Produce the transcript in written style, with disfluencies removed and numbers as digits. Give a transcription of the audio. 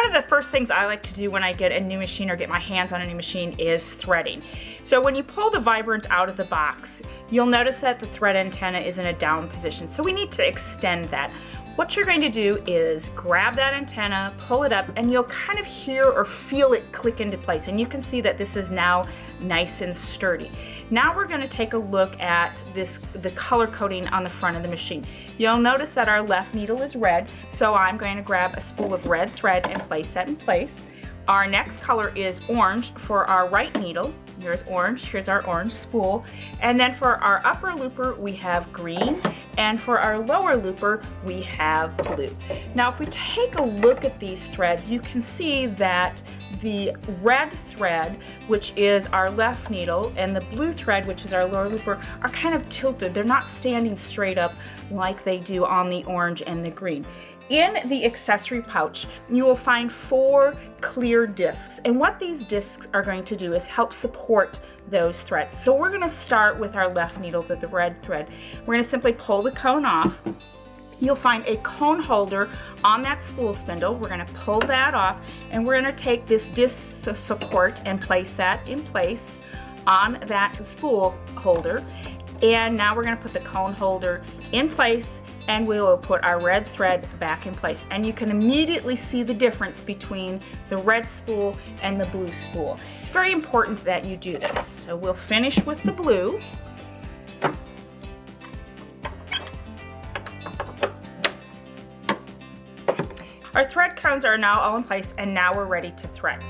One of the first things I like to do when I get a new machine or get my hands on a new machine is threading. So when you pull the Vibrant out of the box, you'll notice that the thread antenna is in a down position. So we need to extend that. What you're going to do is grab that antenna, pull it up, and you'll kind of hear or feel it click into place. And you can see that this is now nice and sturdy. Now we're going to take a look at the color coding on the front of the machine. You'll notice that our left needle is red, so I'm going to grab a spool of red thread and place that in place. Our next color is orange for our right needle. Here's orange, here's our orange spool. And then for our upper looper, we have green. And for our lower looper, we have blue. Now, if we take a look at these threads, you can see that the red thread, which is our left needle, and the blue thread, which is our lower looper, are kind of tilted. They're not standing straight up like they do on the orange and the green. In the accessory pouch, you will find 4 clear discs, and what these discs are going to do is help support those threads. So we're going to start with our left needle, the red thread. We're going to simply pull the cone off. You'll find a cone holder on that spool spindle. We're going to pull that off, and we're going to take this disc support and place that in place on that spool holder. And now we're going to put the cone holder in place, and we will put our red thread back in place. And you can immediately see the difference between the red spool and the blue spool. It's very important that you do this. So we'll finish with the blue. Our thread cones are now all in place, and now we're ready to thread.